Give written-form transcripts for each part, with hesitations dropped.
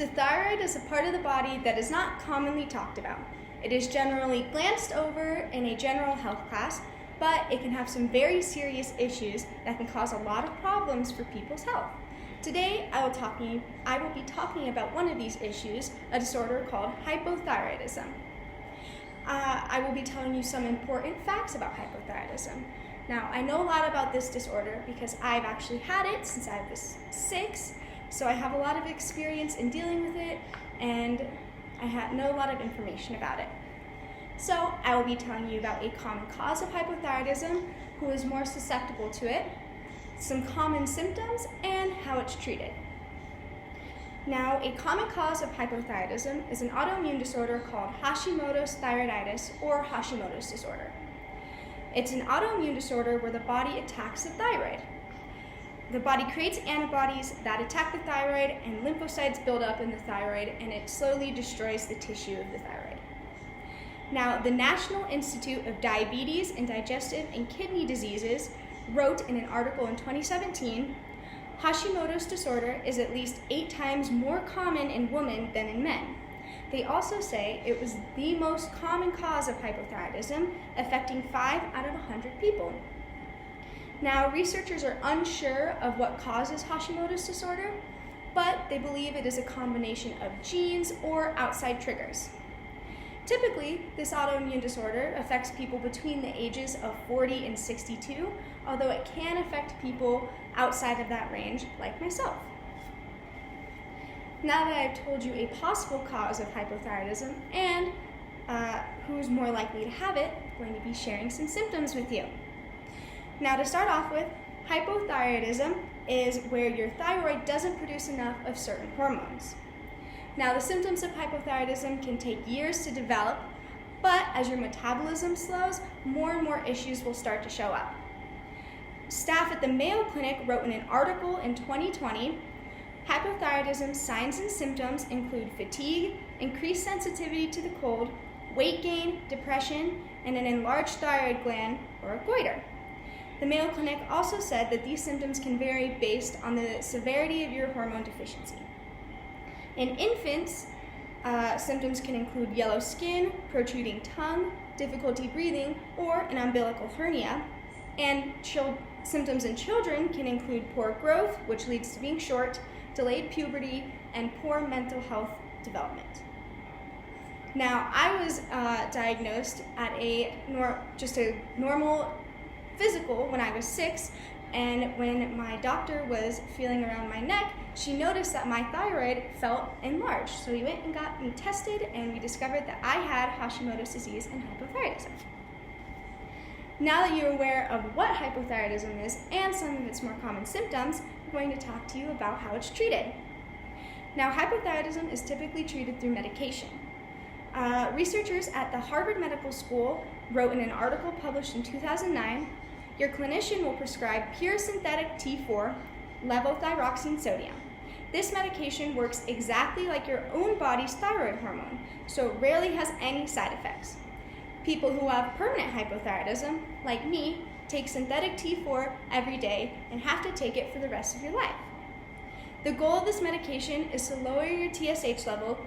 The thyroid is a part of the body that is not commonly talked about. It is generally glanced over in a general health class, but it can have some very serious issues that can cause a lot of problems for people's health. Today, I will be talking about one of these issues, a disorder called hypothyroidism. I will be telling you some important facts about hypothyroidism. Now, I know a lot about this disorder because I've actually had it since I was 6, so I have a lot of experience in dealing with it, and I know a lot of information about it. So, I will be telling you about a common cause of hypothyroidism, who is more susceptible to it, some common symptoms, and how it's treated. Now, a common cause of hypothyroidism is an autoimmune disorder called Hashimoto's thyroiditis or Hashimoto's disorder. It's an autoimmune disorder where the body attacks the thyroid. The body creates antibodies that attack the thyroid, and lymphocytes build up in the thyroid, and it slowly destroys the tissue of the thyroid. Now, the National Institute of Diabetes and Digestive and Kidney Diseases wrote in an article in 2017, Hashimoto's disorder is at least 8 times more common in women than in men. They also say it was the most common cause of hypothyroidism, affecting 5 out of 100 people. Now, researchers are unsure of what causes Hashimoto's disorder, but they believe it is a combination of genes or outside triggers. Typically, this autoimmune disorder affects people between the ages of 40 and 62, although it can affect people outside of that range, like myself. Now that I've told you a possible cause of hypothyroidism and who's more likely to have it, I'm going to be sharing some symptoms with you. Now, to start off with, hypothyroidism is where your thyroid doesn't produce enough of certain hormones. Now, the symptoms of hypothyroidism can take years to develop, but as your metabolism slows, more and more issues will start to show up. Staff at the Mayo Clinic wrote in an article in 2020, hypothyroidism signs and symptoms include fatigue, increased sensitivity to the cold, weight gain, depression, and an enlarged thyroid gland or a goiter. The Mayo Clinic also said that these symptoms can vary based on the severity of your hormone deficiency. In infants, symptoms can include yellow skin, protruding tongue, difficulty breathing, or an umbilical hernia. And symptoms in children can include poor growth, which leads to being short, delayed puberty, and poor mental health development. Now, I was diagnosed at just a normal physical when I was 6, and when my doctor was feeling around my neck, she noticed that my thyroid felt enlarged. So we went and got me tested, and we discovered that I had Hashimoto's disease and hypothyroidism. Now that you're aware of what hypothyroidism is and some of its more common symptoms, I'm going to talk to you about how it's treated. Now, hypothyroidism is typically treated through medication. Researchers at the Harvard Medical School wrote in an article published in 2009, your clinician will prescribe pure synthetic T4, levothyroxine sodium. This medication works exactly like your own body's thyroid hormone, so it rarely has any side effects. People who have permanent hypothyroidism, like me, take synthetic T4 every day and have to take it for the rest of your life. The goal of this medication is to lower your TSH level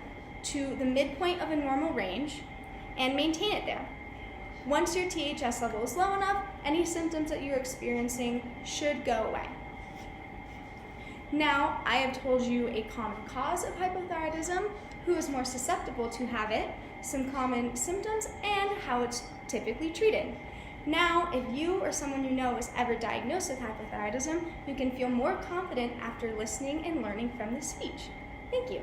to the midpoint of a normal range and maintain it there. Once your THS level is low enough, any symptoms that you're experiencing should go away. Now, I have told you a common cause of hypothyroidism, who is more susceptible to have it, some common symptoms, and how it's typically treated. Now, if you or someone you know is ever diagnosed with hypothyroidism, you can feel more confident after listening and learning from this speech. Thank you.